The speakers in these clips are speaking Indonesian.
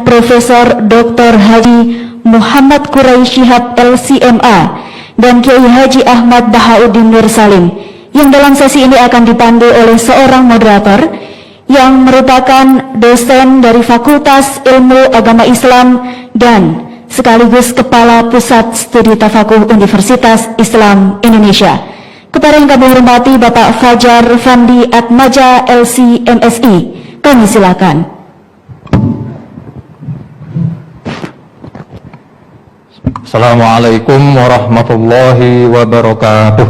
Profesor Dr. Haji Muhammad Quraisy Shihab LCMA dan Kiai Haji Ahmad Bahauddin Nur Salim, yang dalam sesi ini akan dipandu oleh seorang moderator yang merupakan dosen dari Fakultas Ilmu Agama Islam dan sekaligus Kepala Pusat Studi Tafakuh Universitas Islam Indonesia. Kepada yang kami hormati Bapak Fajar Fandi Atmaja LC-MSI, kami silakan. Assalamualaikum warahmatullahi wabarakatuh.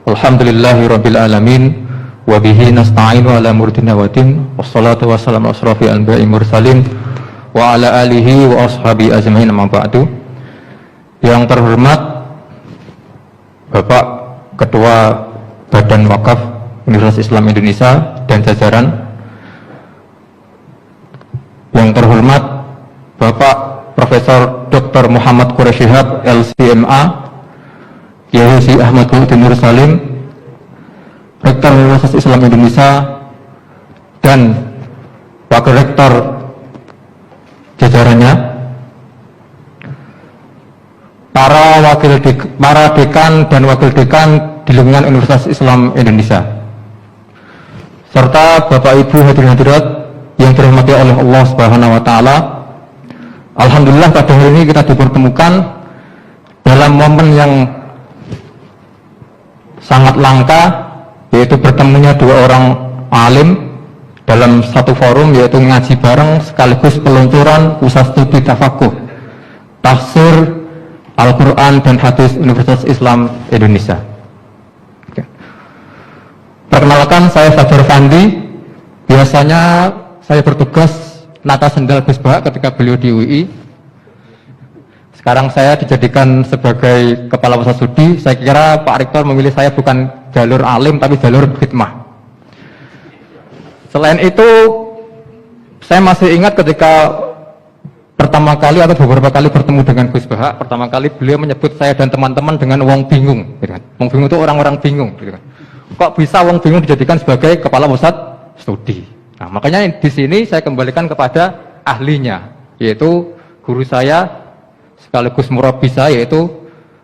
Alhamdulillahi rabbil alamin, wa bihi nasta'inu ala murdina wa din, wassalatu wassalamu asrafi anbiya'i mursalin wa ala alihi wa ashabi ajma'in, amma ba'du. Yang terhormat Bapak Ketua Badan Wakaf Universitas Islam Indonesia dan jajaran, yang terhormat Bapak Profesor Dr. Muhammad Quraisy Shihab LCMA, Kiai Haji Ahmad Bahauddin Nur Salim, Rektor Universitas Islam Indonesia dan Wakil Rektor jajarannya, para dekan dan wakil dekan di lingkungan Universitas Islam Indonesia, serta Bapak Ibu hadirin hadirat yang dirahmati oleh Allah Subhanahu wa taala. Alhamdulillah pada hari ini kita dipertemukan dalam momen yang sangat langka, yaitu bertemunya dua orang alim dalam satu forum, yaitu ngaji bareng sekaligus peluncuran pusat studi tafakuh tafsir Al-Quran dan Hadis Universitas Islam Indonesia. Perkenalkan, saya Fajar Fandi. Biasanya saya bertugas nata sendal Gus Bah ketika beliau di UI. Sekarang saya dijadikan sebagai Kepala Pusat Studi. Saya kira Pak Rektor memilih saya bukan jalur alim tapi jalur khidmah. Selain itu, saya masih ingat ketika pertama kali atau beberapa kali bertemu dengan Gus Bah, pertama kali beliau menyebut saya dan teman-teman dengan wong bingung, gitu kan. Wong bingung itu orang-orang bingung, gitu kan. Kok bisa wong bingung dijadikan sebagai Kepala Pusat Studi? Nah, makanya di sini saya kembalikan kepada ahlinya, yaitu guru saya sekaligus murabbi saya, yaitu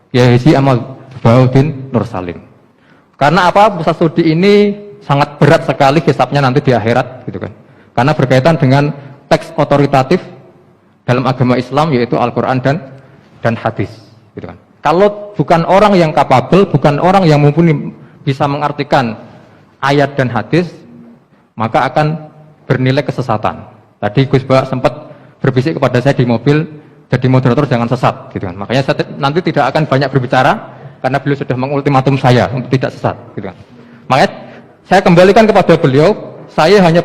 Kiai Haji Ahmad Bahauddin Nur Salim. Karena apa? Pusat studi ini sangat berat sekali hisabnya nanti di akhirat, gitu kan. Karena berkaitan dengan teks otoritatif dalam agama Islam, yaitu Al-Quran dan hadis, gitu kan. Kalau bukan orang yang kapabel, bukan orang yang mumpuni bisa mengartikan ayat dan hadis, maka akan bernilai kesesatan. Tadi Gus Bah sempat berbisik kepada saya di mobil, jadi moderator jangan sesat, gitu kan. Makanya saya nanti tidak akan banyak berbicara karena beliau sudah mengultimatum saya untuk tidak sesat, gitu kan. Makanya saya kembalikan kepada beliau, saya hanya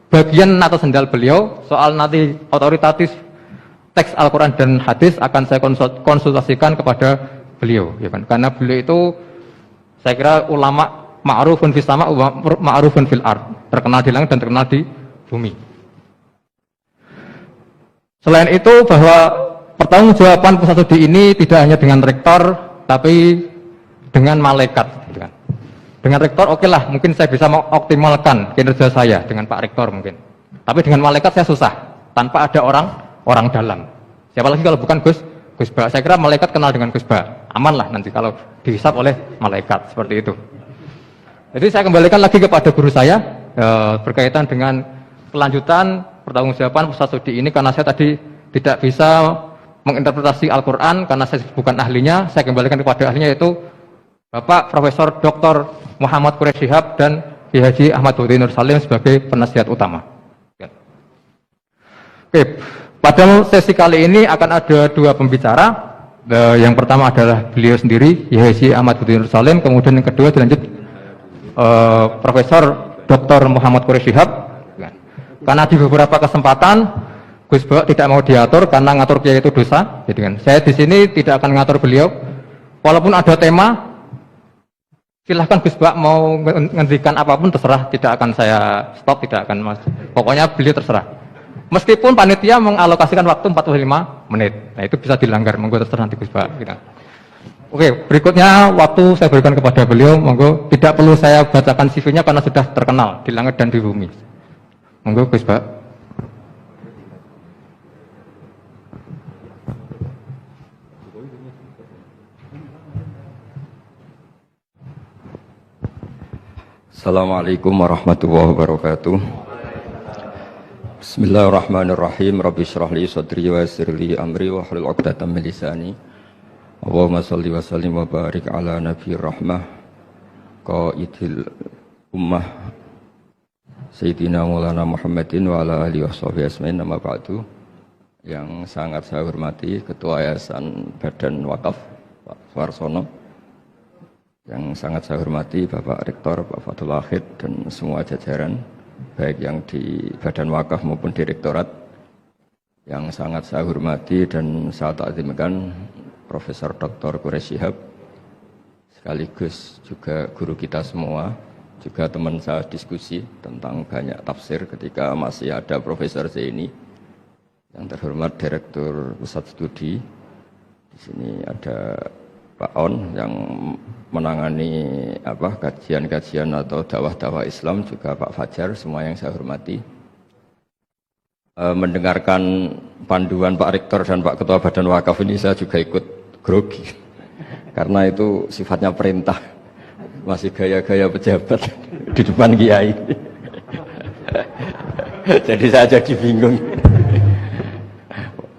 bagian nata sendal beliau. Soal nanti otoritatif teks Al-Quran dan hadis akan saya konsultasikan kepada beliau, ya kan. Karena beliau itu saya kira ulama ma'rufun fis sama' wa ma'rufun fil ard, terkenal di langit dan terkenal di bumi. Selain itu, bahwa pertanggungjawaban pusat studi ini tidak hanya dengan rektor tapi dengan malaikat, gitu kan. Dengan rektor oke lah, mungkin saya bisa mengoptimalkan kinerja saya dengan Pak Rektor mungkin. Tapi dengan malaikat saya susah, tanpa ada orang dalam. Siapa lagi kalau bukan Gus Bah? Saya kira malaikat kenal dengan Gus Bah. Aman lah nanti kalau dihisap oleh malaikat, seperti itu. Jadi saya kembalikan lagi kepada guru saya berkaitan dengan kelanjutan pertanggungjawaban pusat studi ini, karena saya tadi tidak bisa menginterpretasi Al-Quran karena saya bukan ahlinya. Saya kembalikan kepada ahlinya, yaitu Bapak Profesor Dr. Muhammad Quraisy Shihab dan Kiai Haji Ahmad Bahauddin Nur Salim sebagai penasihat utama. Oke, pada sesi kali ini akan ada dua pembicara. Yang pertama adalah beliau sendiri, Kiai Haji Ahmad Bahauddin Nur Salim. Kemudian yang kedua dilanjut Profesor Dr. Muhammad Quraisy Shihab. Karena di beberapa kesempatan Gus Bah tidak mau diatur karena ngatur kiai itu dosa. Jadi kan, saya di sini tidak akan ngatur beliau. Walaupun ada tema, silahkan Gus Bah mau ngendikan apapun terserah, tidak akan saya stop, tidak akan mas. Pokoknya beliau terserah. Meskipun panitia mengalokasikan waktu 45 menit, nah itu bisa dilanggar, monggo terserah nanti Gus Bah. Gitu. Oke, berikutnya waktu saya berikan kepada beliau, monggo. Tidak perlu saya bacakan CV-nya karena sudah terkenal di langit dan di bumi. Monggo Gus Bah. Assalamualaikum warahmatullahi wabarakatuh. Bismillahirrahmanirrahim. Rabbi shrah li sadri wa yassir li amri wa hlul 'uqdatam min lisani. Allahumma shalli wa sallim wa barik ala nabiyir rahmah qaidil ummah Sayyidina Maulana Muhammadin wa ala alihi washabihi ajmain. Nama ba'du. Yang sangat saya hormati Ketua Yayasan Badan Wakaf Pak Suarsono, yang sangat saya hormati Bapak Rektor Pak Fathul Wahid dan semua jajaran baik yang di Badan Wakaf maupun Direktorat, yang sangat saya hormati dan saya takzimkan Profesor Dr. Quraish Shihab, sekaligus juga guru kita semua, juga teman saya diskusi tentang banyak tafsir ketika masih ada Profesor Zaini, yang terhormat Direktur Pusat Studi. Di sini ada Pak On yang menangani kajian-kajian atau dakwah-dakwah Islam, juga Pak Fajar, semua yang saya hormati. Mendengarkan panduan Pak Rektor dan Pak Ketua Badan Wakaf ini saya juga ikut grogi karena itu sifatnya perintah, masih gaya-gaya pejabat di depan kiai. Jadi saya jadi bingung.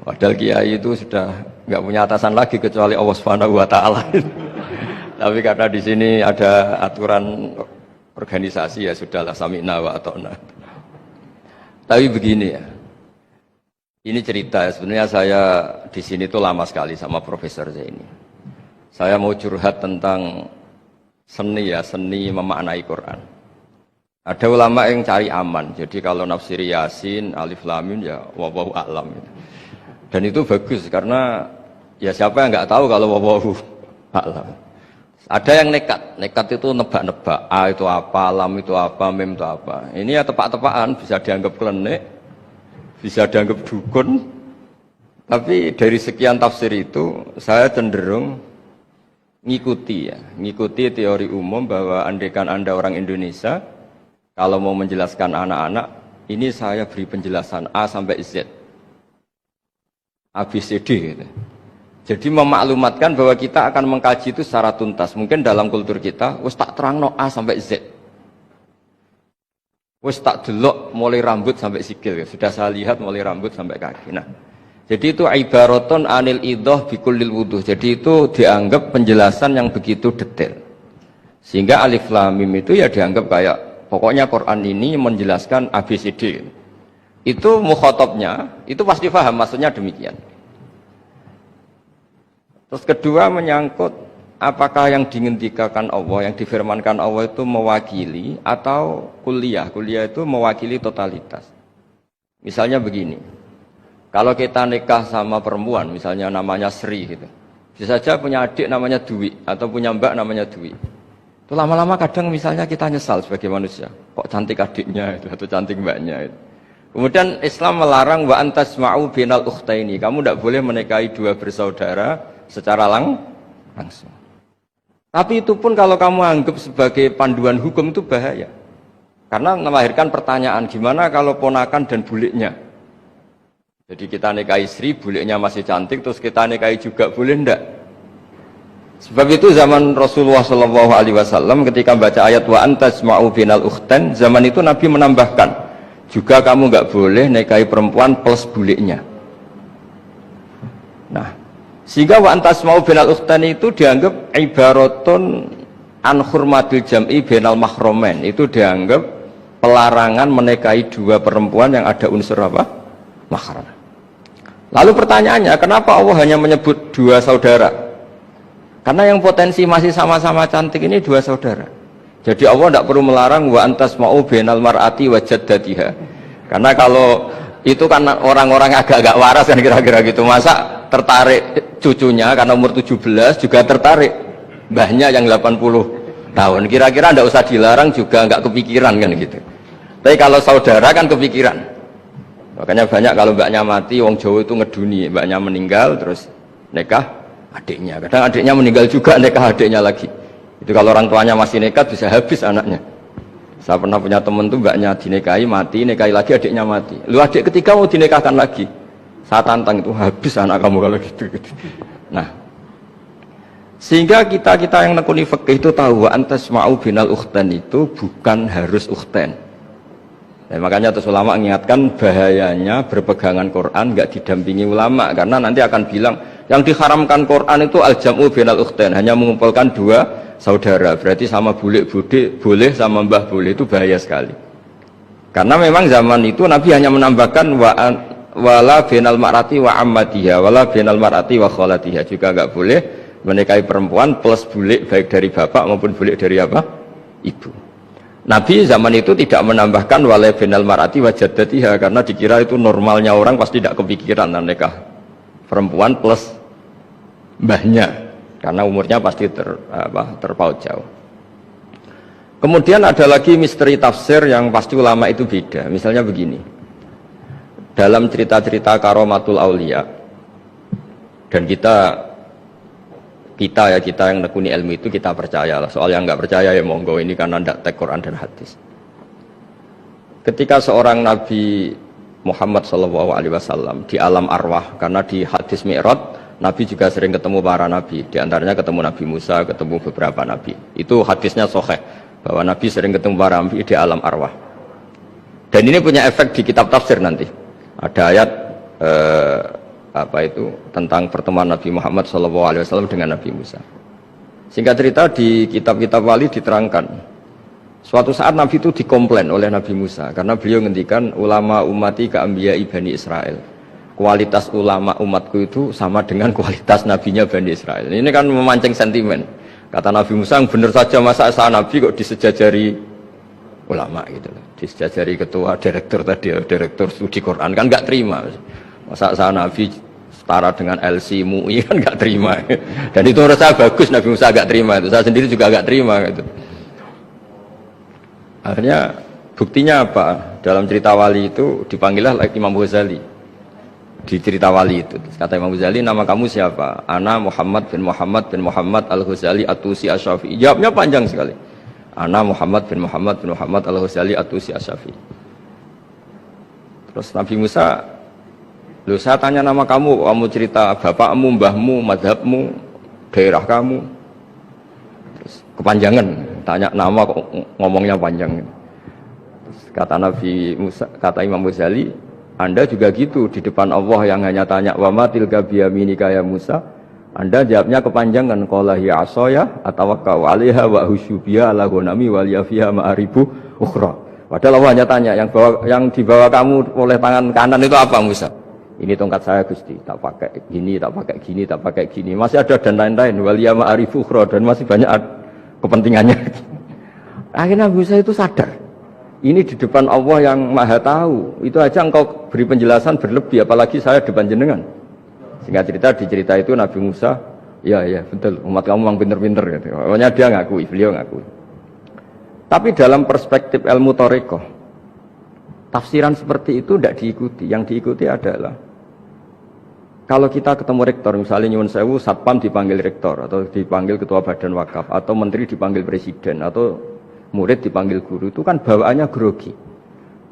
Padahal kiai itu sudah nggak punya atasan lagi kecuali Allah Subhanahu wa taala. Tapi karena di sini ada aturan organisasi, ya sudahlah, sami'na wa ata'na. Tapi begini ya. Ini cerita ya, sebenarnya saya di sini tuh lama sekali sama Profesor Zaini. Saya mau curhat tentang seni ya, seni memaknai Quran. Ada ulama yang cari aman, jadi kalau nafsir Yasin, Alif Lam Mim ya wallahu a'lam. Dan itu bagus karena ya siapa yang nggak tahu kalau wallahu a'lam. Ada yang nekat itu nebak-nebak, A itu apa, Lam itu apa, Mim itu apa. Ini ya tebak-tebakan, bisa dianggap klenik, bisa dianggap dukun. Tapi dari sekian tafsir itu saya cenderung ngikuti teori umum bahwa andaikan Anda orang Indonesia, kalau mau menjelaskan anak-anak, ini saya beri penjelasan A sampai Z, ABCD gitu. Jadi memaklumatkan bahwa kita akan mengkaji itu secara tuntas. Mungkin dalam kultur kita wis tak terangno A sampai Z, wis tak delok mulai rambut sampai sikil, sudah saya lihat mulai rambut sampai kaki. Nah, jadi itu ibaratun anil idhah bikullil wuduh. Jadi itu dianggap penjelasan yang begitu detail. Sehingga Alif Lam Mim itu ya dianggap kayak pokoknya Quran ini menjelaskan ABCD. Itu mukhatabnya itu pasti paham maksudnya demikian. Terus kedua menyangkut apakah yang dihentikan Allah, yang difirmankan Allah itu mewakili atau kuliah. Kuliah itu mewakili totalitas. Misalnya begini, kalau kita nikah sama perempuan, misalnya namanya Sri gitu, bisa saja punya adik namanya Dwi atau punya mbak namanya Dwi. Itu lama-lama kadang misalnya kita nyesal sebagai manusia, kok cantik adiknya itu atau cantik mbaknya itu. Kemudian Islam melarang wa antasma'u binal ukhtaini, kamu tidak boleh menikahi dua bersaudara secara langsung. Tapi itu pun kalau kamu anggap sebagai panduan hukum itu bahaya. Karena melahirkan pertanyaan, gimana kalau ponakan dan buliknya? Jadi kita nikahi Sri, buliknya masih cantik, terus kita nikahi juga, boleh enggak? Sebab itu zaman Rasulullah SAW ketika baca ayat wa antasma'u binal ukhtan, zaman itu Nabi menambahkan, juga kamu enggak boleh nikahi perempuan plus buliknya. Nah, sehingga wa antasma'u binal ukhtan itu dianggap ibaratun an hurmatil jam'i binal mahromen. Itu dianggap pelarangan menikahi dua perempuan yang ada unsur apa? Mahram. Lalu pertanyaannya, kenapa Allah hanya menyebut dua saudara? Karena yang potensi masih sama-sama cantik ini dua saudara. Jadi Allah tidak perlu melarang wa antasma'u binal mar'ati wa jaddatiha. Karena kalau itu kan orang-orang agak-agak waras kan kira-kira gitu, masa tertarik cucunya karena umur 17 juga tertarik mbahnya yang 80 tahun, kira-kira tidak usah dilarang juga nggak kepikiran kan gitu. Tapi kalau saudara kan kepikiran. Makanya banyak kalau mbaknya mati, wong Jawa itu ngeduni, mbaknya meninggal terus nikah adiknya, kadang adiknya meninggal juga nikah adiknya lagi. Itu kalau orang tuanya masih nekat bisa habis anaknya. Saya pernah punya teman tuh mbaknya dinikahi mati, nikahi lagi adiknya mati. Lu adik ketiga mau dinikahkan lagi. Saya tantang itu, habis anak kamu kalau gitu. Nah, Sehingga kita yang nekuni fikih itu tahu wa antasma'u binal ukhtan itu bukan harus ukhtan. Nah, makanya terus ulama mengingatkan bahayanya berpegangan Quran nggak didampingi ulama, karena nanti akan bilang yang diharamkan Quran itu al-jam'u binal ukhtan, hanya mengumpulkan dua saudara, berarti sama boleh sama mbah boleh, itu bahaya sekali. Karena memang zaman itu Nabi hanya menambahkan wala binal mar'ati wa ammatiha wala binal mar'ati wa kholatiha, juga nggak boleh menikahi perempuan plus bule baik dari bapak maupun bule dari apa? Ibu. Nabi zaman itu tidak menambahkan wala binal mar'ati wa jaddatiha, karena dikira itu normalnya orang pasti tidak kepikiran nikah perempuan plus mbahnya, karena umurnya pasti terpaut jauh. Kemudian ada lagi misteri tafsir yang pasti ulama itu beda. Misalnya begini, dalam cerita-cerita karomatul aulia, dan kita yang nekuni ilmu itu kita percaya lah. Soal yang nggak percaya ya monggo, ini karena tidak tek Quran dan hadis. Ketika seorang Nabi Muhammad SAW di alam arwah, karena di hadis Mi'raj Nabi juga sering ketemu para nabi, di antaranya ketemu Nabi Musa, ketemu beberapa nabi. Itu hadisnya sahih bahwa Nabi sering ketemu para nabi di alam arwah. Dan ini punya efek di kitab tafsir nanti. Ada ayat tentang pertemuan Nabi Muhammad SAW dengan Nabi Musa. Singkat cerita di kitab-kitab wali diterangkan, suatu saat Nabi itu dikomplain oleh Nabi Musa karena beliau ngendikan ulama ummati ka'ambiyai Bani Israel. Kualitas ulama umatku itu sama dengan kualitas nabinya Bani Israel. Ini kan memancing sentimen. Kata Nabi Musa, yang benar saja masa saya Nabi kok disejajari ulama gitu loh. Disejajari ketua direktur tadi, direktur studi Quran, kan nggak terima. Masa saya Nabi setara dengan LC MUI, kan nggak terima. Dan itu menurut saya bagus, Nabi Musa nggak terima itu. Saya sendiri juga nggak terima gitu. Akhirnya buktinya apa? Dalam cerita wali itu dipanggillah Imam Ghazali. Di cerita wali itu kata Imam Ghazali, nama kamu siapa? Ana Muhammad bin Muhammad Al-Ghazali At-Tusi Asy-Syafi'i. Jawabnya panjang sekali. Ana Muhammad bin Muhammad Al-Ghazali At-Tusi Asy-Syafi'i. Terus Nabi Musa, loh saya tanya nama kamu cerita bapakmu, mbahmu, madhabmu, daerah kamu. Terus kepanjangan, tanya nama kok ngomongnya panjang. Terus kata Nabi Musa, kata Imam Ghazali, Anda juga gitu di depan Allah yang hanya tanya wa ma tilka biyaminika ya Musa, Anda jawabnya kepanjangan, qala hiya asaya atawakkau 'alaiha wa hushubiya ala ghanami wa liya fiha ma'aribu ukhra. Padahal Allah hanya tanya yang dibawa kamu oleh tangan kanan itu apa Musa? Ini tongkat saya Gusti, tak pakai gini, tak pakai gini, tak pakai gini. Masih ada dan lain-lain, wa liya ma'aribu ukhra, dan masih banyak kepentingannya. Akhirnya Musa itu sadar. Ini di depan Allah yang maha tahu, itu aja engkau beri penjelasan berlebih, apalagi saya depan jenengan. Singkat cerita, di cerita itu Nabi Musa, ya betul, umat kamu memang pinter-pinter gitu. Pokoknya dia ngakui, beliau ngakui. Tapi dalam perspektif ilmu Thariqah, tafsiran seperti itu tidak diikuti. Yang diikuti adalah kalau kita ketemu rektor, misalnya nyuwun sewu, satpam dipanggil rektor, atau dipanggil ketua badan wakaf, atau menteri dipanggil presiden, atau murid dipanggil guru, itu kan bawaannya grogi.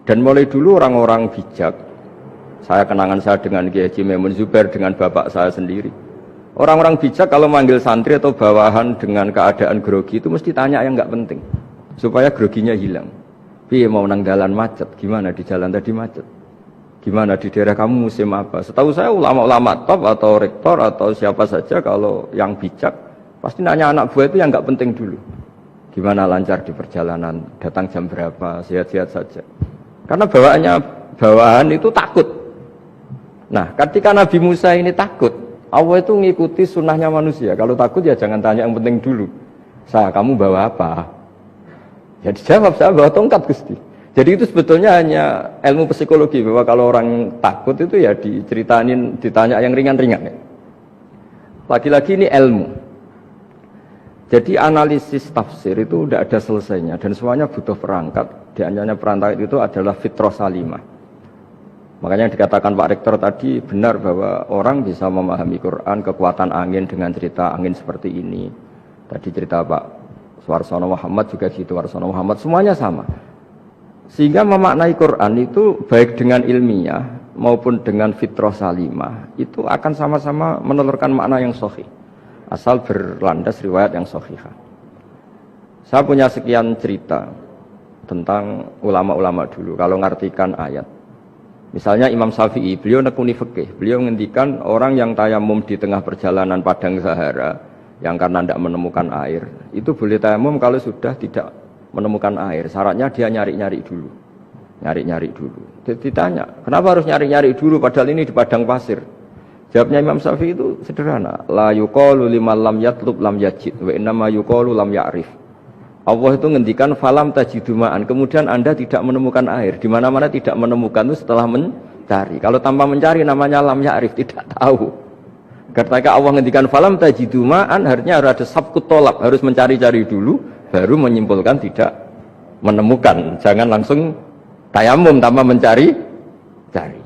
Dan mulai dulu orang-orang bijak, saya kenangan saya dengan Kiai Haji Maimun Zubair, dengan bapak saya sendiri, orang-orang bijak kalau manggil santri atau bawahan dengan keadaan grogi itu mesti tanya yang nggak penting supaya groginya hilang. Piye mau nang dalan macet, gimana di jalan tadi macet, gimana di daerah kamu musim apa. Setahu saya ulama-ulama top atau rektor atau siapa saja kalau yang bijak pasti nanya anak buah itu yang nggak penting dulu. Gimana lancar di perjalanan, datang jam berapa, sehat-sehat saja. Karena bawahan itu takut. Nah, ketika Nabi Musa ini takut, Allah itu mengikuti sunnahnya manusia. Kalau takut ya jangan tanya yang penting dulu. Kamu bawa apa? Ya dijawab, saya bawa tongkat Gusti. Jadi itu sebetulnya hanya ilmu psikologi, bahwa kalau orang takut itu ya ditanya yang ringan-ringan. Lagi-lagi ini ilmu. Jadi analisis tafsir itu tidak ada selesainya dan semuanya butuh perangkat. Di antaranya perangkat itu adalah fitrah salimah. Makanya dikatakan Pak Rektor tadi benar bahwa orang bisa memahami Quran, kekuatan angin dengan cerita angin seperti ini. Tadi cerita Pak Suarsono Muhammad juga gitu, Warsono Muhammad, semuanya sama. Sehingga memaknai Quran itu baik dengan ilmiah maupun dengan fitrah salimah itu akan sama-sama menelurkan makna yang sahih. asal berlandas riwayat yang sahihah. Saya punya sekian cerita tentang ulama-ulama dulu kalau ngartikan ayat. Misalnya Imam Syafi'i, beliau nekuni fikih, beliau ngendikan orang yang tayamum di tengah perjalanan padang Sahara yang karena tidak menemukan air, itu boleh tayamum kalau sudah tidak menemukan air. Syaratnya dia nyari-nyari dulu. Nyari-nyari dulu. Ditanya, kenapa harus nyari-nyari dulu padahal ini di padang pasir? Jawabnya Imam Syafi'i itu sederhana. La yuqalu liman lam yatlub lam yajid wa innama yuqalu lam ya'rif. Allah itu ngendikan falam tajidu ma'an, kemudian Anda tidak menemukan air. Di mana-mana tidak menemukan itu setelah mencari. Kalau tanpa mencari namanya lam ya'rif, tidak tahu. Ketika Allah ngendikan falam tajidu ma'an, artinya harus ada sabqut tolab, harus mencari-cari dulu baru menyimpulkan tidak menemukan. Jangan langsung tayamum tanpa mencari-cari.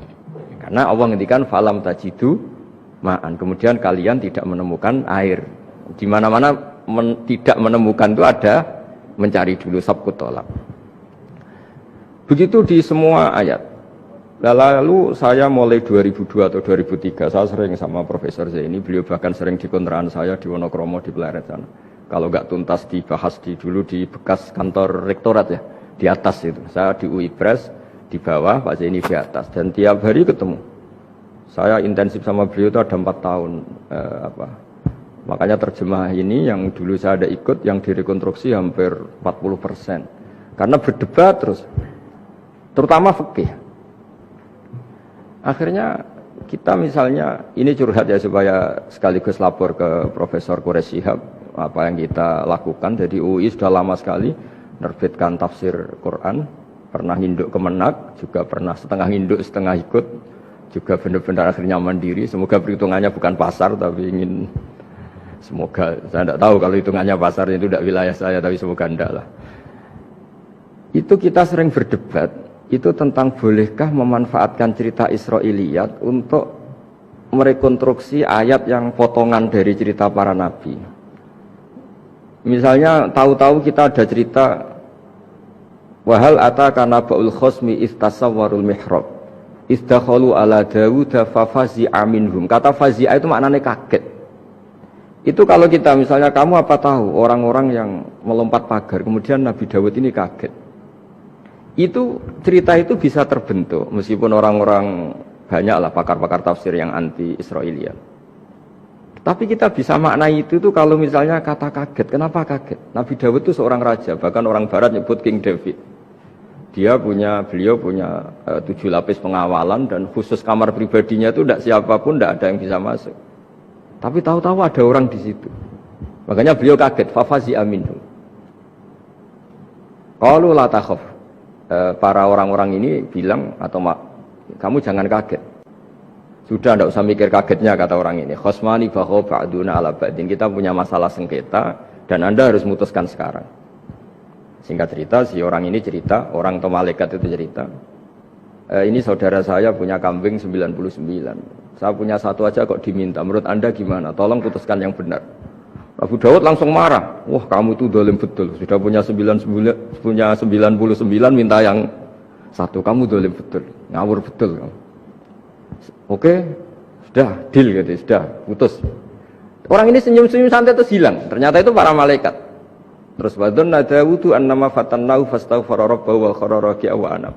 Karena Allah ngendikan falam tajidu ma'an, kemudian kalian tidak menemukan air. Di mana-mana tidak menemukan itu ada mencari dulu sabqut tolab. Begitu di semua ayat. Lalu saya mulai 2002 atau 2003 saya sering sama Profesor Zaini, beliau bahkan sering di kontrakan saya di Wonokromo di Pleret sana. Kalau nggak tuntas dibahas dulu di bekas kantor rektorat ya, di atas itu. Saya di UI Pres di bawah, Pak Zaini di atas, dan tiap hari ketemu. Saya intensif sama beliau itu ada 4 tahun. Makanya terjemah ini yang dulu saya ada ikut, yang direkonstruksi hampir 40%. Karena berdebat terus, terutama fikih. Akhirnya kita misalnya, ini curhat ya supaya sekaligus lapor ke Profesor Quraish Shihab apa yang kita lakukan. Jadi UI sudah lama sekali menerbitkan tafsir Quran, pernah nginduk Kemenak, juga pernah setengah nginduk setengah ikut, juga benar-benar akhirnya mandiri. Semoga perhitungannya bukan pasar, tapi ingin, semoga, saya tidak tahu kalau hitungannya pasar itu tidak wilayah saya, tapi semoga tidak lah. Itu kita sering berdebat, itu tentang bolehkah memanfaatkan cerita Israiliyat untuk merekonstruksi ayat yang potongan dari cerita para nabi. Misalnya tahu-tahu kita ada cerita wahal ataka naba'ul khosmi istasawwarul mihrab istakhalu ala Dawud fafazi'a minhum. Kata fazi'a itu maknanya kaget. Itu kalau kita misalnya, kamu apa tahu orang-orang yang melompat pagar kemudian Nabi Dawud ini kaget. Itu cerita itu bisa terbentuk meskipun orang-orang banyaklah pakar-pakar tafsir yang anti Israiliyat. Tapi kita bisa maknai itu tuh kalau misalnya kata kaget. Kenapa kaget? Nabi Dawud itu seorang raja, bahkan orang barat nyebut King David. Beliau punya 7 lapis pengawalan dan khusus kamar pribadinya itu tidak siapapun, tidak ada yang bisa masuk. Tapi tahu-tahu ada orang di situ. Makanya beliau kaget, fafazi aminhu. Qalu la takhaf. Para orang-orang ini bilang, atau kamu jangan kaget. Sudah tidak usah mikir kagetnya, kata orang ini. Khosmani baho ba'duna ala ba'din. Kita punya masalah sengketa dan Anda harus memutuskan sekarang. Singkat cerita, si orang ini cerita, orang atau malaikat itu cerita. Ini saudara saya punya kambing 99. Saya punya satu aja kok diminta. Menurut Anda gimana? Tolong putuskan yang benar. Abu Dawud langsung marah. Wah, kamu tuh dolim betul. Sudah punya 99, minta yang satu. Kamu dolim betul. Ngawur betul kamu. Oke, sudah deal gitu, sudah putus. Orang ini senyum-senyum santai terus hilang. Ternyata itu para malaikat. Terus wadonna Dawudu annama fatannahu fastaghfara rabbahu wa kharra raki'a wa anab.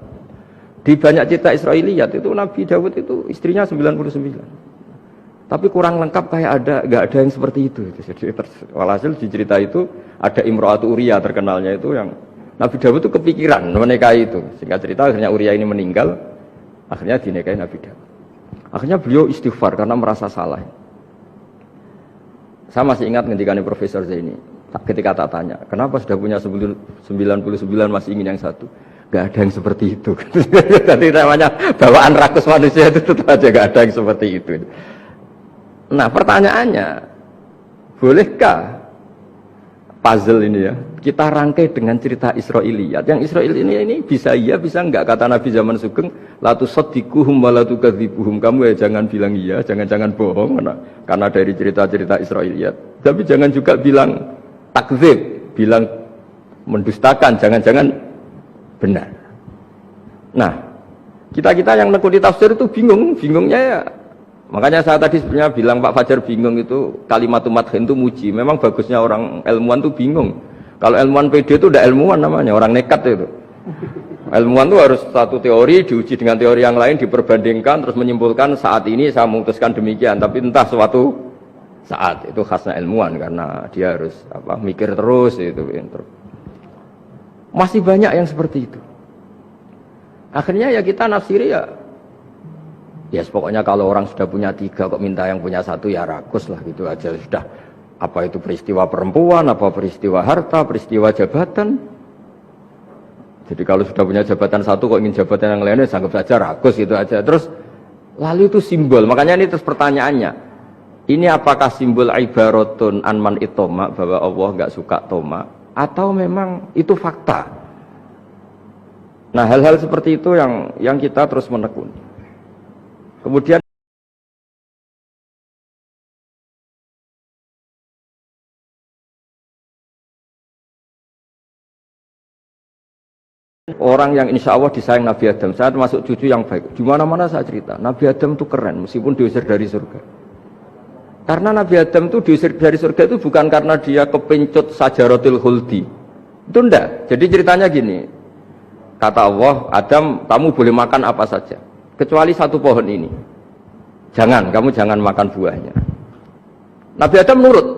Di banyak cerita Israiliyat itu Nabi Dawud itu istrinya 99. Tapi kurang lengkap kayak nggak ada yang seperti itu. Jadi walhasil di cerita itu ada Imro'atu Uria terkenalnya itu yang Nabi Dawud itu kepikiran menikahi itu. Singkat cerita akhirnya Uria ini meninggal, akhirnya dinikahi Nabi Dawud. Akhirnya beliau istighfar karena merasa salah. Saya masih ingat ngendikane Profesor Zaini. Ketika tak tanya, kenapa sudah punya 99 masih ingin yang satu? Gak ada yang seperti itu. Jadi namanya bawaan rakus manusia itu tetap aja gak ada yang seperti itu. Nah pertanyaannya, bolehkah puzzle ini ya kita rangkai dengan cerita Israiliyat? Yang Israil ini bisa iya bisa enggak? Kata Nabi zaman Sugeng, la tusaddiquhum wa la tukadzibuhum. Kamu ya jangan bilang iya, jangan bohong karena dari cerita-cerita Israiliyat. Tapi jangan juga bilang takdzib, bilang mendustakan, jangan-jangan benar. Nah, kita yang nekuni tafsir itu bingungnya ya Makanya saya tadi sebenarnya bilang Pak Fajar bingung itu kalimat madhin itu muji. Memang bagusnya orang ilmuwan itu bingung. Kalau ilmuwan PD itu udah ilmuwan namanya, orang nekat itu. Ilmuwan itu harus satu teori diuji dengan teori yang lain, diperbandingkan terus menyimpulkan saat ini saya memutuskan demikian. Tapi entah suatu saat itu khasnya ilmuwan karena dia harus mikir terus itu. Masih banyak yang seperti itu. Akhirnya ya kita nafsiri ya pokoknya kalau orang sudah punya 3 kok minta yang punya 1 ya rakus lah gitu aja sudah. Apa itu peristiwa perempuan, apa peristiwa harta, peristiwa jabatan. Jadi kalau sudah punya jabatan 1 kok ingin jabatan yang lainnya anggap saja rakus gitu aja. Terus lalu itu simbol. Makanya ini terus pertanyaannya. Ini apakah simbol ibaratun anman itoma bahwa Allah enggak suka toma atau memang itu fakta? Nah, hal-hal seperti itu yang kita terus menekuni. Kemudian orang yang insya Allah disayang Nabi Adam, saya termasuk cucu yang baik. Di mana-mana saya cerita, Nabi Adam itu keren meskipun diusir dari surga. Karena Nabi Adam itu diusir dari surga itu bukan karena dia kepencut sajaratul khuldi. Itu enggak. Jadi ceritanya gini, kata Allah, Adam kamu boleh makan apa saja kecuali 1 pohon ini. Kamu jangan makan buahnya. Nabi Adam nurut.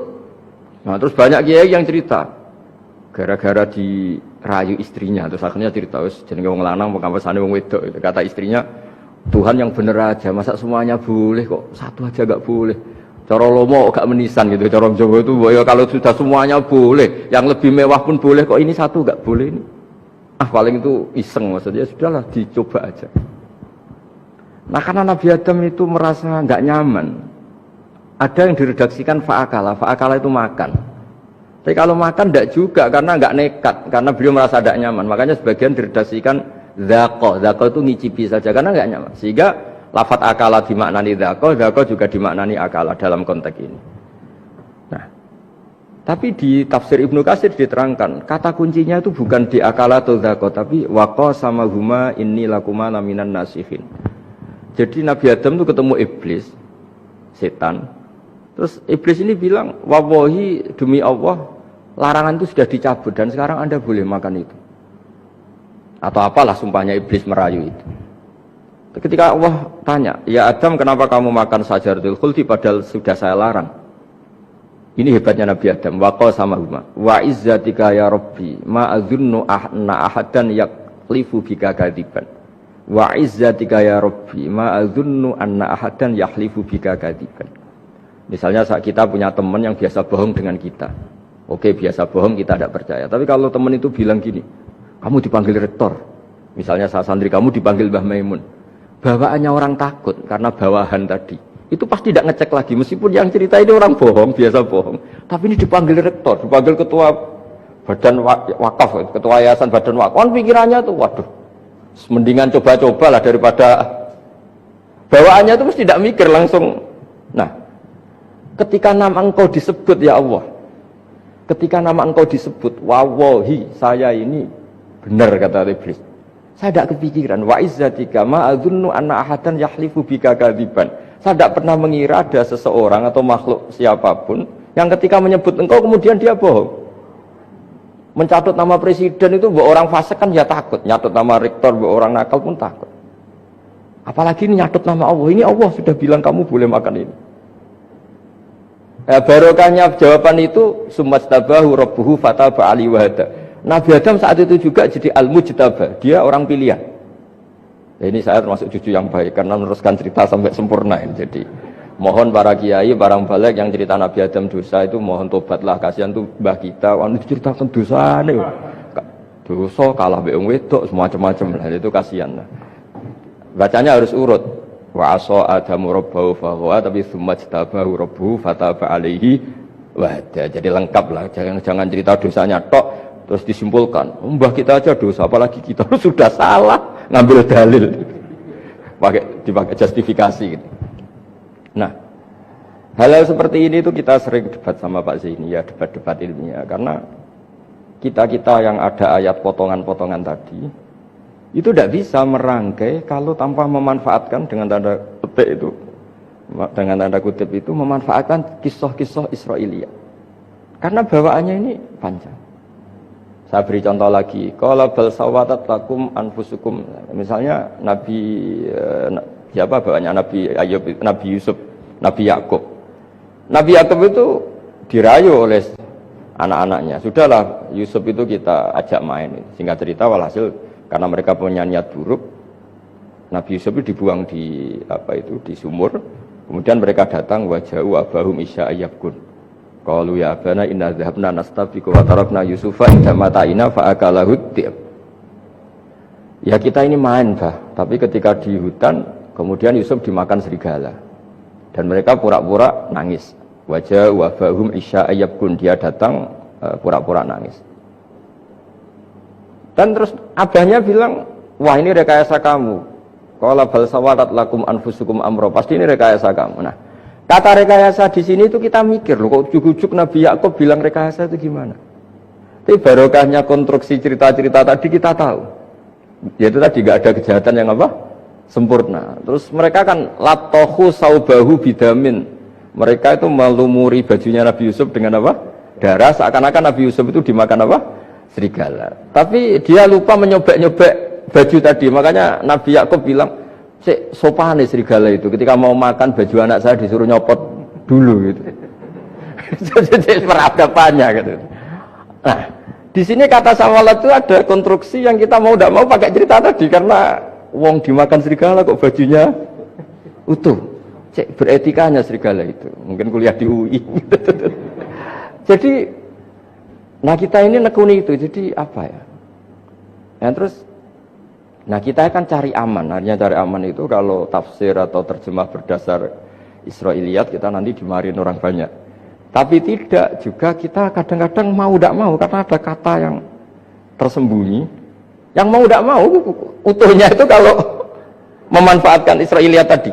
Nah, terus banyak kiai yang cerita gara-gara dirayu istrinya, terus akhirnya cerita jenenge wong lanang mau kampesane wong wedok. Kata istrinya, Tuhan yang bener aja, masa semuanya boleh kok 1 aja gak boleh. Cara lomo gak menisan gitu, cara Jawa itu ya kalau sudah semuanya boleh, yang lebih mewah pun boleh kok ini 1 gak boleh ini. Paling itu iseng maksudnya, sudahlah dicoba aja. Nah karena Nabi Adam itu merasa nggak nyaman, ada yang diredaksikan fa'akala itu makan. Tapi kalau makan tidak juga karena nggak nekat, karena beliau merasa tidak nyaman. Makanya sebagian diredaksikan dzaqo itu ngicipi saja karena nggak nyaman. Sehingga lafadz akala dimaknani dzaqo juga dimaknani akala dalam konteks ini. Nah, tapi di tafsir Ibnu Katsir diterangkan kata kuncinya itu bukan di akala atau dzaqo, tapi waqa sama huma inni lakuma laminan nasihin. Jadi Nabi Adam itu ketemu iblis, setan. Terus iblis ini bilang, wallahi demi Allah, larangan itu sudah dicabut dan sekarang Anda boleh makan itu. Atau apalah sumpahnya iblis merayu itu. Ketika Allah tanya, ya Adam kenapa kamu makan sajaratul khuldi padahal sudah saya larang. Ini hebatnya Nabi Adam. Waqa sama huma. Wa izzatika ya Rabbi, ma adzunnu anna ahadan yaklifu bika kadiban. Wa izzatika ya Rabbi ma adzunnu anna ahadan yahlifu bika kadiban. Misalnya kita punya teman yang biasa bohong dengan kita. Oke, biasa bohong kita tidak percaya. Tapi kalau teman itu bilang gini, kamu dipanggil rektor. Misalnya saya santri kamu dipanggil Mbah Maimun. Bawaannya orang takut karena bawahan tadi. Itu pasti tidak ngecek lagi meskipun yang cerita ini orang bohong, biasa bohong. Tapi ini dipanggil rektor, dipanggil ketua badan wakaf, ketua yayasan badan wakaf. Kan pikirannya tuh waduh. Mendingan coba-coba lah daripada bawaannya itu mesti tidak mikir langsung. Nah, ketika nama engkau disebut ya Allah, ketika nama engkau disebut, wallahi saya ini benar kata iblis. Saya tidak kepikiran wa izzatika ma adzunnu anna ahadan yahlifu bika kadziban. Saya tidak pernah mengira ada seseorang atau makhluk siapapun yang ketika menyebut engkau kemudian dia bohong. Mencatut nama presiden itu buat orang fasik kan ya takut, nyatut nama rektor buat orang nakal pun takut. Apalagi ini nyatut nama Allah, ini Allah sudah bilang kamu boleh makan ini. Barokahnya jawaban itu sumastabahu rabbuhu fataba ali wahada. Nabi Adam saat itu juga jadi al-mujtaba, dia orang pilihan. Ini saya termasuk cucu yang baik karena meneruskan cerita sampai sempurna ini. Jadi mohon para kiai, para balik yang cerita Nabi Adam dosa itu mohon tobatlah, kasihan tuh mbah kita, anu diceritakan dosa nih, dosa kalah beong wedok semacam-macam lah itu kasihan. Bacanya harus urut. Wa asa adamu rabbahu faghwa tapi tsumma jtabahu rabbuhu fataba alaihi wahda. Jadi lengkap lah, jangan cerita dosanya tok terus disimpulkan, mbah kita aja dosa apalagi kita sudah salah ngambil dalil. Dipakai justifikasi gitu. Nah, hal-hal seperti ini tuh kita sering debat sama Pak Zaini ya, debat-debat ilmiah karena kita yang ada ayat potongan-potongan tadi itu tidak bisa merangkai kalau tanpa memanfaatkan dengan tanda petik itu dengan tanda kutip itu memanfaatkan kisah-kisah Israiliyat. Karena bawaannya ini panjang. Saya beri contoh lagi. Qala bal sawatat lakum anfusukum. Misalnya siapa bawaannya Nabi Ayub, Nabi Yusuf, Nabi Yakub. Nabi Yakub itu dirayu oleh anak-anaknya. Sudahlah Yusuf itu kita ajak main. Singkat cerita walhasil karena mereka punya niat buruk, Nabi Yusuf itu dibuang di di sumur. Kemudian mereka datang waja'u abahum isya ayyabkun. Qalu ya abana inna dhahabna nastabiqu wa tarakna Yusufa inda mata'ina fa akalahu dhi'ab. Ya kita ini main, Bah. Tapi ketika di hutan, kemudian Yusuf dimakan serigala. Dan mereka pura-pura nangis. Waja'u abahum isya ayyabkun. Dia datang pura-pura nangis. Dan terus abahnya bilang, wah ini rekayasa kamu. Qala bal sawalat lakum anfusukum amro. Pasti ini rekayasa kamu. Nah, kata rekayasa di sini itu kita mikir loh, kok ujuk-ujuk Nabi Yakub bilang rekayasa itu gimana? Tapi barokahnya konstruksi cerita-cerita tadi kita tahu. Yaitu tadi gak ada kejahatan yang sempurna. Terus mereka kan latohu saubahu bidamin. Mereka itu melumuri bajunya Nabi Yusuf dengan darah, seakan-akan Nabi Yusuf itu dimakan serigala. Tapi dia lupa menyobek-nyobek baju tadi, makanya Nabi Yakub bilang, sopan nih serigala itu. Ketika mau makan baju anak saya disuruh nyopot dulu gitu. Jadi peradabannya gitu. Nah, di sini kata sawalat itu ada konstruksi yang kita mau tidak mau pakai cerita tadi karena wong dimakan serigala kok bajunya utuh. Beretikanya serigala itu. Mungkin kuliah di UI. Jadi, nah kita ini nekuni itu. Jadi apa ya? Nah terus. Nah kita akan cari aman, artinya cari aman itu kalau tafsir atau terjemah berdasar Israiliyat kita nanti dimarin orang banyak. Tapi tidak juga kita kadang-kadang mau tidak mau karena ada kata yang tersembunyi. Yang mau tidak mau utuhnya itu kalau memanfaatkan Israiliyat tadi.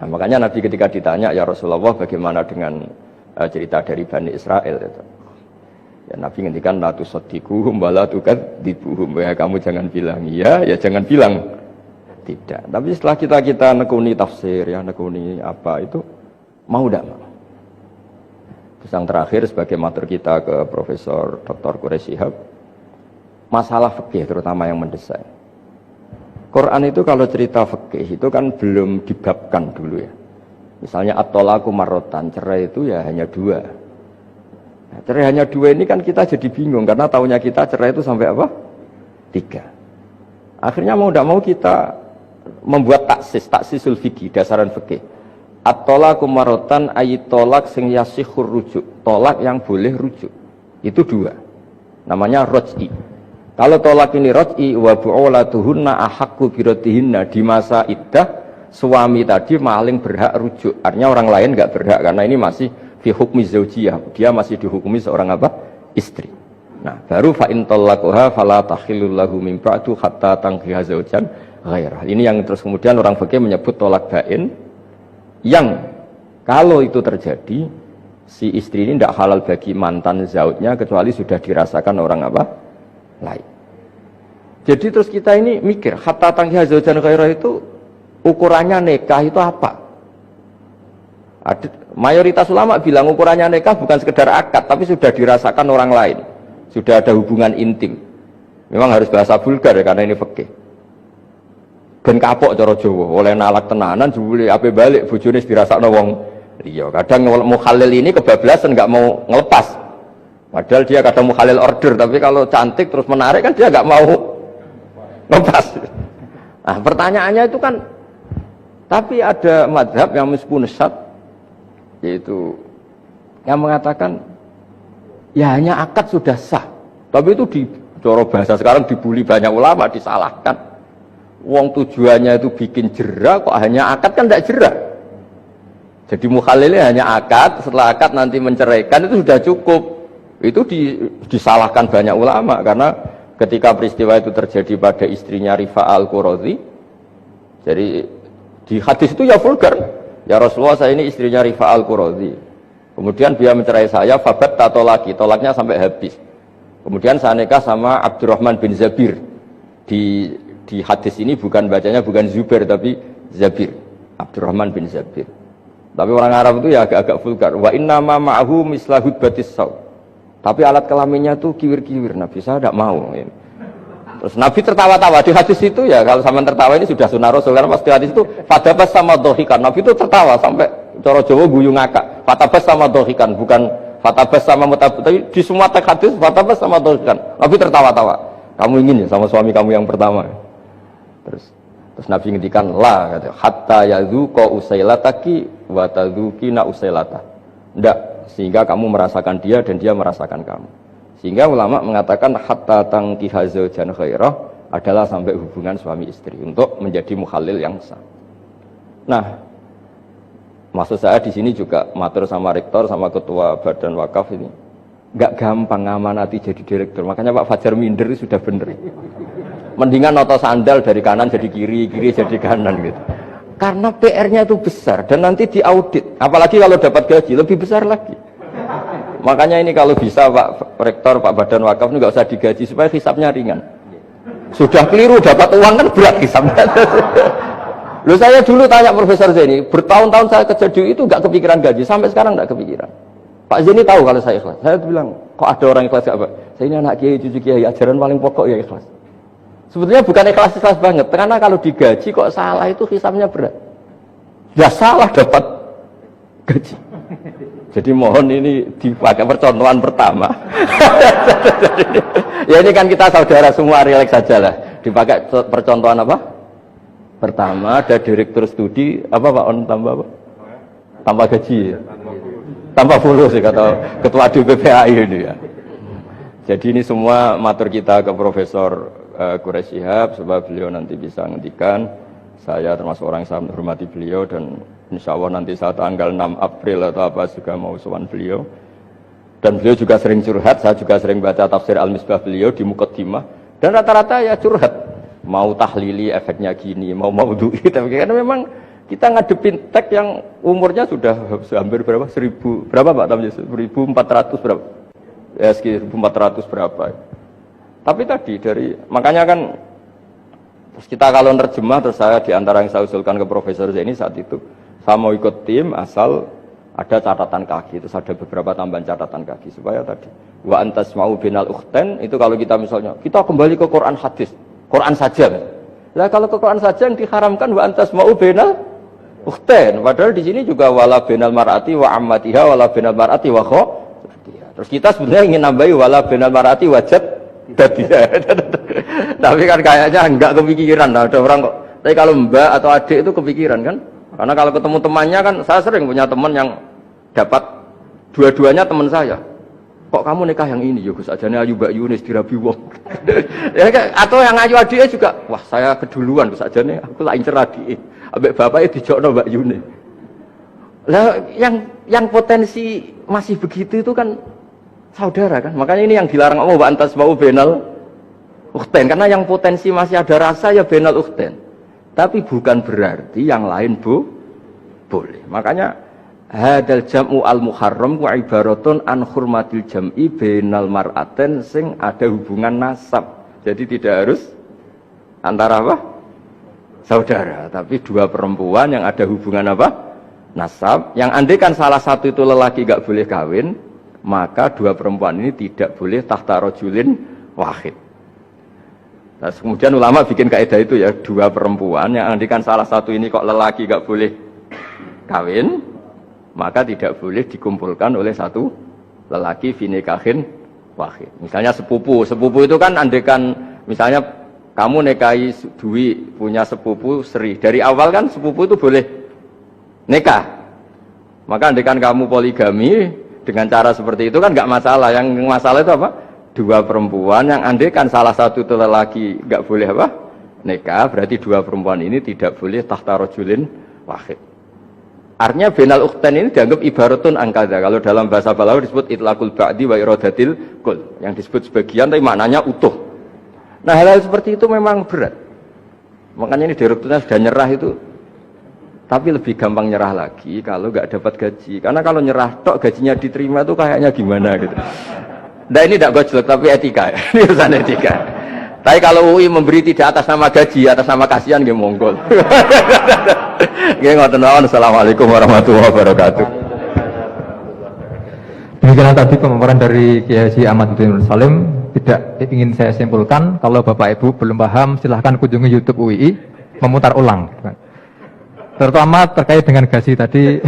Nah, makanya Nabi ketika ditanya ya Rasulullah bagaimana dengan cerita dari Bani Israel itu. Ya Nabi ngendikan la tusaddiquhum wa la tukadzibuhum. Ya kamu jangan bilang iya, ya jangan bilang tidak. Tapi setelah kita nekuni tafsir, ya nekuni apa itu mau tidak mau. Terus yang terakhir sebagai matur kita ke Profesor Dr. Quraish Shihab, masalah fikih terutama yang mendesak. Quran itu kalau cerita fikih itu kan belum dibabkan dulu ya. Misalnya at-thalaqu marratan, cerai itu ya hanya 2. Cerai hanya 2 ini kan kita jadi bingung karena taunya kita cerai itu sampai 3. Akhirnya mau tidak mau kita membuat taksisul fikih, dasaran fikih. At-thalaqu marratan ayat tolak sing yasihur rujuk, tolak yang boleh rujuk. Itu 2. Namanya roj'i. Kalau tolak ini roj'i wa bu'ulatuhunna ahaqqu biratihinna, di masa iddah suami tadi maling berhak rujuk. Artinya orang lain enggak berhak karena ini masih fi hukmi zaujiyah, dia masih dihukumi seorang istri. Nah, baru fa in talaquha fala tahillu lahu min ba'du hatta tankiha zaujan ghairah. Ini yang terus kemudian orang fikih menyebut tolak bain yang kalau itu terjadi si istri ini tidak halal bagi mantan zaujnya kecuali sudah dirasakan orang lain. Jadi terus kita ini mikir hatta tankiha zaujan ghairah itu ukurannya nikah itu apa? Mayoritas ulama bilang ukurannya nikah bukan sekedar akad, tapi sudah dirasakan orang lain, sudah ada hubungan intim. Memang harus bahasa vulgar ya, karena ini fikih. Ben kapok cara Jawa, oleh nalak tenanan, jebule ape balik bojone dirasakno wong liya. Kadang mukhalil ini kebablasan nggak mau ngelepas. Padahal dia kadang mukhalil order, tapi kalau cantik terus menarik kan dia nggak mau ngelepas. Nah pertanyaannya itu kan, tapi ada madhab yang meskipun syad yaitu yang mengatakan ya hanya akad sudah sah, tapi itu di coro bahasa sekarang dibully banyak ulama, disalahkan. Wong tujuannya itu bikin jerah, kok hanya akad kan tidak jerah. Jadi mukhalilnya hanya akad, setelah akad nanti menceraikan itu sudah cukup. Itu disalahkan banyak ulama karena ketika peristiwa itu terjadi pada istrinya Rifa al-Qurazi, jadi di hadis itu ya vulgar. Ya Rasulullah, saya ini istrinya Rifa al-Qurazi. Kemudian dia mencerai saya, fabat tatolaki, tolaknya sampai habis. Kemudian saya nikah sama Abdurrahman bin Zabir. Di hadis ini bukan bacanya bukan Zubair tapi Zabir. Abdurrahman bin Zabir. Tapi orang Arab itu ya agak-agak vulgar. Wa inna ma ma'ahu mislahud batis saw. Tapi alat kelaminnya tuh kiwir-kiwir. Nabi saya tidak mau. Terus Nabi tertawa-tawa di hadis itu ya. Kalau sama tertawa ini sudah sunnah Rasul. Karena pasti hadis itu fatabas sama dohikan. Nabi itu tertawa sampai cara Jawa guyu ngakak. Fatabas sama dohikan, bukan fatabas sama mutabas. Tapi di semua teks hadis fatabas sama dohikan. Nabi tertawa-tawa. Kamu ingin ya sama suami kamu yang pertama. Terus Nabi ngendikan la kata hatta yadzuqa usailataki wa tadzukina usailata. Enggak, sehingga kamu merasakan dia dan dia merasakan kamu. Sehingga ulama mengatakan hatta tangkiha zaujan khairah adalah sampai hubungan suami istri untuk menjadi muhalil yang sah. Nah, maksud saya di sini juga matur sama rektor sama ketua badan wakaf ini. Enggak gampang ngamanati jadi direktur. Makanya Pak Fajar minder itu sudah bener. Mendingan noto sandal dari kanan jadi kiri, kiri jadi kanan gitu. Karena PR-nya itu besar dan nanti diaudit. Apalagi kalau dapat gaji lebih besar lagi. Makanya ini kalau bisa Pak Rektor, Pak Badan Wakaf ini nggak usah digaji supaya hisapnya ringan. Sudah keliru dapat uang kan berat hisapnya. Loh saya dulu tanya Profesor Zeni, bertahun-tahun saya kerja di itu nggak kepikiran gaji, sampai sekarang nggak kepikiran. Pak Zeni tahu kalau saya ikhlas. Saya bilang, kok ada orang ikhlas gak Pak? Saya ini anak kiai, cucu kiai, ajaran paling pokok ya ikhlas. Sebetulnya bukan ikhlas-ikhlas banget, karena kalau digaji kok salah itu hisapnya berat. Ya salah dapat gaji. Jadi mohon ini dipakai percontohan pertama. Ya ini kan kita saudara semua, relax saja lah. Dipakai percontohan apa? Pertama ada direktur studi, apa Pak On tambah apa? Tambah gaji ya? Tambah fulus sih kata ketua DPPAI ini ya. Jadi ini semua matur kita ke Profesor Quraisy Shihab supaya beliau nanti bisa ngendikan. Saya termasuk orang yang sangat menghormati beliau dan insya Allah nanti saat tanggal 6 April atau apa juga mau sowan beliau. Dan beliau juga sering curhat, saya juga sering baca tafsir Al-Misbah beliau di Muqaddimah dan rata-rata ya curhat. Mau tahlili efeknya gini, mau maudhu'i, tapi karena memang kita ngadepin teks yang umurnya sudah hampir berapa? 1000 berapa Pak Tamjiz? 1400 berapa? Ya sekitar 1400 berapa. Tapi tadi dari makanya kan terus kita kalau nerjemah terus saya diantara yang saya usulkan ke Profesor Zaini saat itu saya mau ikut tim asal ada catatan kaki, terus ada beberapa tambahan catatan kaki supaya tadi wa antas mau binal ukhten itu kalau kita misalnya kita kembali ke Quran hadis, Quran saja kan. Lah kalau ke Quran saja yang diharamkan wa antas mau binal ukhten, padahal di sini juga wala binal mar'ati wa ammatiha wala binal mar'ati wa kho. Terus kita sebenarnya ingin nambahi wala binal mar'ati wajad dadiya. Tapi kan kayaknya enggak kepikiran. Ada orang kok. Tapi kalau mbak atau adik itu kepikiran kan? Karena kalau ketemu temannya kan, saya sering punya teman yang dapat dua-duanya teman saya. Kok kamu nikah yang ini? Ya Gus ajane ayu Mbak Yunis dirabi wong. Ya atau yang ayu adiknya juga, wah saya keduluan Gus ajane aku lak incer adike. Ambek bapaknya dijokno Mbak Yunis. Lah yang potensi masih begitu itu kan saudara kan, makanya ini yang dilarang Allah wa antas mau benal ukhten, karena yang potensi masih ada rasa ya benal ukhten, tapi bukan berarti yang lain boleh. Makanya hadal jam'u al muharram wa ibaratun an hurmatil jam'i benal mar'aten sing ada hubungan nasab, jadi tidak harus antara apa? Saudara, tapi dua perempuan yang ada hubungan apa? Nasab, yang andaikan salah satu itu lelaki gak boleh kawin, maka dua perempuan ini tidak boleh tahta rajulin wahid. Nah, kemudian ulama bikin kaidah itu ya, dua perempuan yang andaikan salah satu ini kok lelaki gak boleh kawin, maka tidak boleh dikumpulkan oleh satu lelaki fi nikahin wahid. Misalnya sepupu itu kan andaikan misalnya kamu nikahi Dwi punya sepupu Sri, dari awal kan sepupu itu boleh nikah. Maka andaikan kamu poligami dengan cara seperti itu kan nggak masalah. Yang masalah itu apa? Dua perempuan yang andaikan salah satu itu lelaki nggak boleh apa? Nikah, berarti dua perempuan ini tidak boleh tahta rajulin wahid. Artinya benal ukhten ini dianggap ibaratun angkada. Kalau dalam bahasa Balawi disebut itlaqul ba'di wa iradatil kul. Yang disebut sebagian tapi maknanya utuh. Nah hal-hal seperti itu memang berat. Makanya ini direkturnya sudah nyerah itu. Tapi lebih gampang nyerah lagi kalau nggak dapat gaji. Karena kalau nyerah tok gajinya diterima itu kayaknya gimana gitu. Nah ini tidak gojlok tapi etika ya. Ini urusan etika. Tapi kalau UI memberi tidak atas nama gaji, atas nama kasihan dia monggol. Nggih ngoten mawon. Assalamualaikum warahmatullahi wabarakatuh. Demikian tadi pemaparan dari Kiai Haji Ahmad Nur Salim. Tidak ingin saya simpulkan, kalau Bapak Ibu belum paham silahkan kunjungi YouTube UII memutar ulang. Terutama terkait dengan gaji tadi,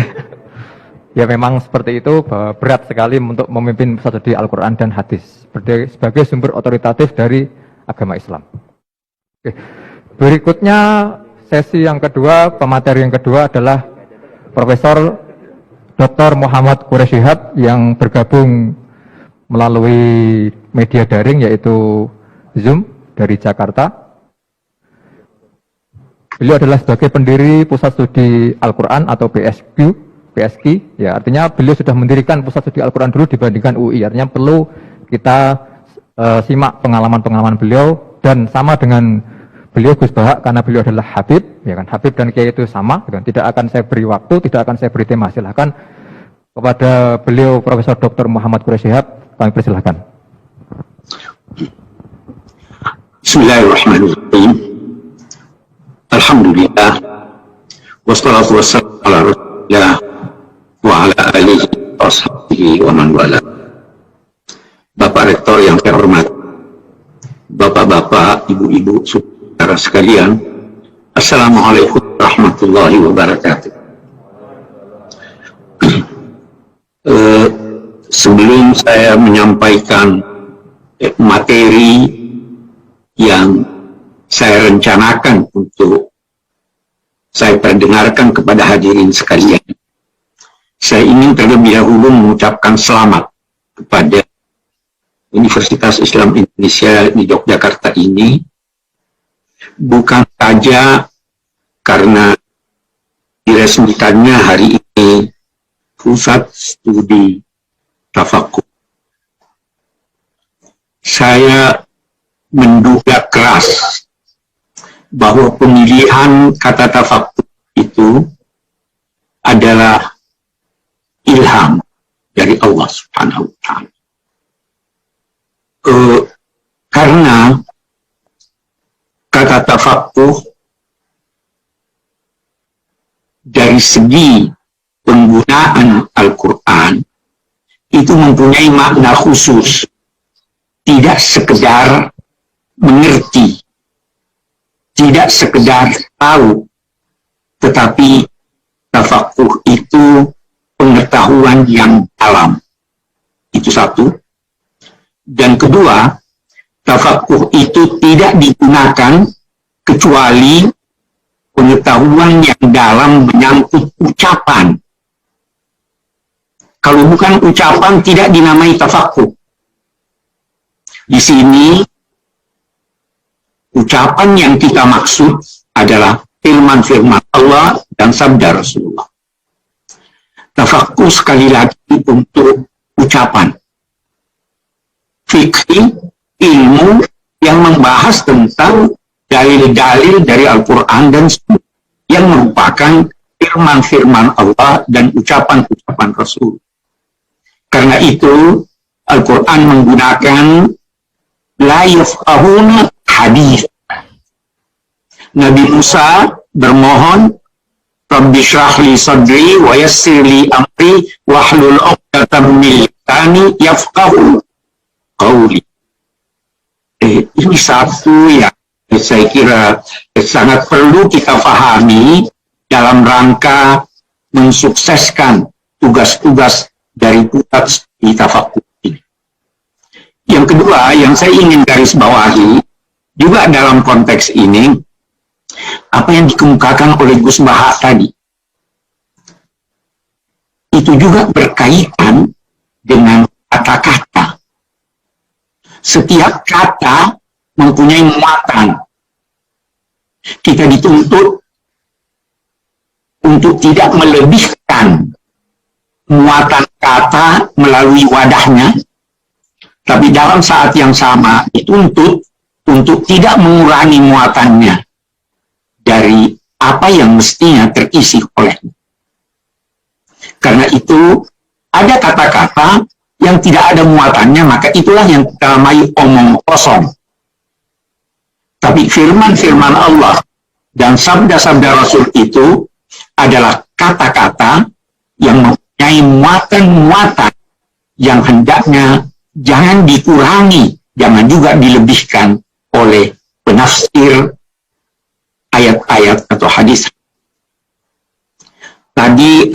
ya memang seperti itu, bahwa berat sekali untuk memimpin pusat studi Al-Quran dan Hadis sebagai sumber otoritatif dari agama Islam. Oke. Berikutnya sesi yang kedua, pemateri yang kedua adalah Profesor Dr. Muhammad Quraish Shihab yang bergabung melalui media daring yaitu Zoom dari Jakarta. Beliau adalah sebagai pendiri Pusat Studi Al-Quran atau PSQ, ya artinya beliau sudah mendirikan Pusat Studi Al-Quran dulu dibandingkan UI, artinya perlu kita simak pengalaman-pengalaman beliau, dan sama dengan beliau Gus Bahak karena beliau adalah Habib, ya kan, Habib dan Kiai itu sama, gitu. Tidak akan saya beri waktu, tidak akan saya beri tema, silahkan kepada beliau Profesor Dr. Muhammad Quraish Shihab, kami persilahkan. Bismillahirrahmanirrahim. Alhamdulillah. Wassalatu wassalamu ala Rasulillah wa ala alihi wa sahbihi wa man wala. Bapak Rektor yang saya hormati, Bapak-bapak, Ibu-ibu, saudara sekalian, Assalamualaikum warahmatullahi wabarakatuh. Sebelum saya menyampaikan materi yang saya rencanakan untuk saya perdengarkan kepada hadirin sekalian, saya ingin terlebih dahulu mengucapkan selamat kepada Universitas Islam Indonesia di Yogyakarta ini, bukan saja karena diresmikannya hari ini Pusat Studi Tafakur. Saya menduga keras bahwa pemilihan kata tafakur itu adalah ilham dari Allah Subhanahu wa Ta'ala. Karena kata tafakur dari segi penggunaan Al-Quran itu mempunyai makna khusus, tidak sekedar mengerti, tidak sekedar tahu, tetapi tafakuh itu pengetahuan yang dalam. Itu satu. Dan kedua, tafakuh itu tidak digunakan kecuali pengetahuan yang dalam menyangkut ucapan. Kalau bukan ucapan, tidak dinamai tafakuh. Di sini, ucapan yang kita maksud adalah firman-firman Allah dan sabda Rasulullah. Tafakuh sekali lagi untuk ucapan. Fikih, ilmu yang membahas tentang dalil-dalil dari Al-Quran dan Sunnah yang merupakan firman-firman Allah dan ucapan-ucapan Rasul. Karena itu, Al-Quran menggunakan la yafqahuna hadis. Nabi Musa bermohon, Rabbi shrah li sadri wa yassir li amri wahlul 'uqdatam min lisani yafqahu qawli. Ini satu yang saya kira sangat perlu kita pahami dalam rangka mensukseskan tugas-tugas dari Pusat Studi Tafakur ini. Yang kedua, yang saya ingin garis bawahi, juga dalam konteks ini, apa yang dikemukakan oleh Gus Bahak tadi, itu juga berkaitan dengan kata-kata. Setiap kata mempunyai muatan. Kita dituntut untuk tidak melebihkan muatan kata melalui wadahnya, tapi dalam saat yang sama dituntut untuk tidak mengurangi muatannya dari apa yang mestinya terisi olehnya. Karena itu, ada kata-kata yang tidak ada muatannya, maka itulah yang kita namai omong kosong. Tapi firman-firman Allah dan sabda-sabda Rasul itu adalah kata-kata yang mempunyai muatan-muatan yang hendaknya jangan dikurangi, jangan juga dilebihkan oleh penafsir ayat-ayat atau hadis. Tadi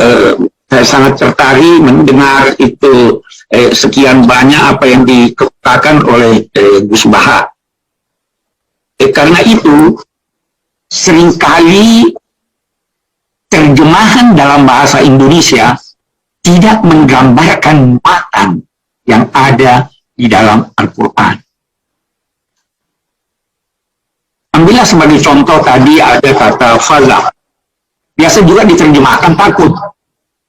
saya sangat tertarik mendengar itu sekian banyak apa yang dikemukakan oleh Gus Baha. Karena itu seringkali terjemahan dalam bahasa Indonesia tidak menggambarkan muatan yang ada di dalam Al-Quran. Ambillah sebagai contoh tadi ada kata faza. Biasa juga diterjemahkan takut.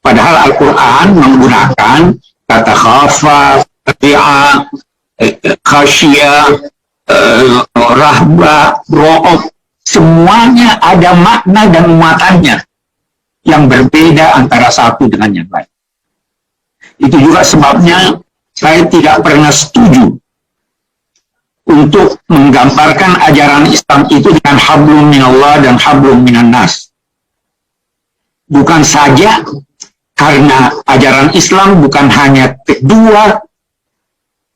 Padahal Al-Quran menggunakan kata khafa, tabi'a, khasyia, rahba, ro'ob. Semuanya ada makna dan muatannya yang berbeda antara satu dengan yang lain. Itu juga sebabnya saya tidak pernah setuju untuk menggambarkan ajaran Islam itu dengan hablum minallah dan hablum minan nas. Bukan saja karena ajaran Islam bukan hanya kedua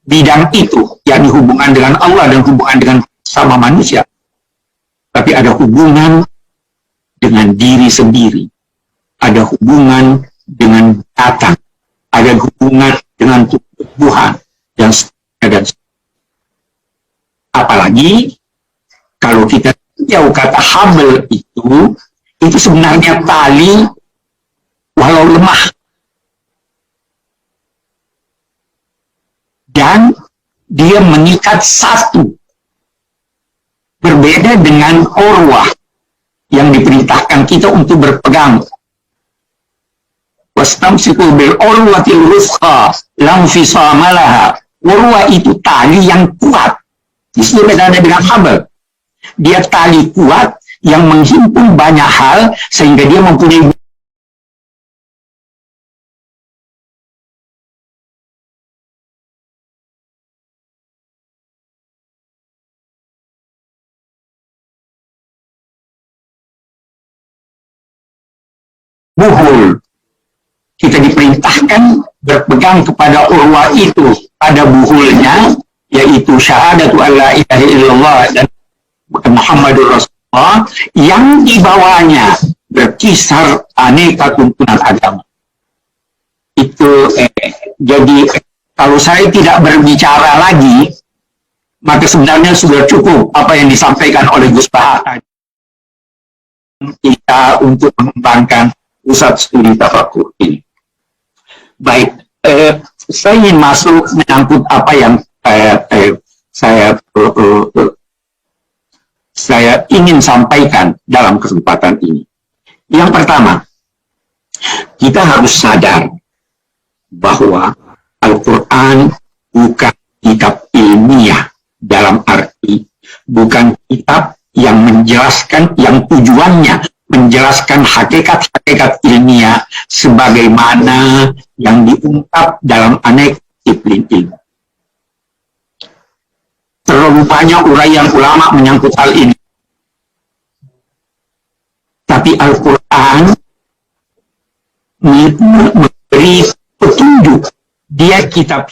bidang itu, yakni hubungan dengan Allah dan hubungan dengan sama manusia, tapi ada hubungan dengan diri sendiri, ada hubungan dengan data, ada hubungan dengan Tuhan, dan apalagi kalau kita jauh kata habl itu sebenarnya tali walau lemah, dan dia mengikat satu. Berbeda dengan urwah yang diperintahkan kita untuk berpegang. Wastamsiku bil urwatil wuthqa lam fisama laha. Urwah itu tali yang kuat. Di situ bedanya dengan habl. Dia tali kuat yang menghimpun banyak hal sehingga dia mempunyai buhul. Kita diperintahkan berpegang kepada urwah itu pada buhulnya, yaitu syahadatu alla ilaha illallah dan Muhammadur Rasulullah, yang di bawahnya berkisar aneka tuntunan agama. Itu jadi kalau saya tidak berbicara lagi, maka sebenarnya sudah cukup apa yang disampaikan oleh Gus Baha kita untuk mengembangkan pusat studi tafakur ini. Baik, saya ingin masuk menyangkut apa yang saya ingin sampaikan dalam kesempatan ini. Yang pertama, kita harus sadar bahwa Al-Quran bukan kitab ilmiah dalam arti bukan kitab yang menjelaskan, yang tujuannya menjelaskan hakikat-hakikat ilmiah sebagaimana yang diungkap dalam aneka disiplin ilmu. Terlalu banyak uraian ulama menyangkut hal ini. Tapi Al-Quran memberi petunjuk. Dia kitab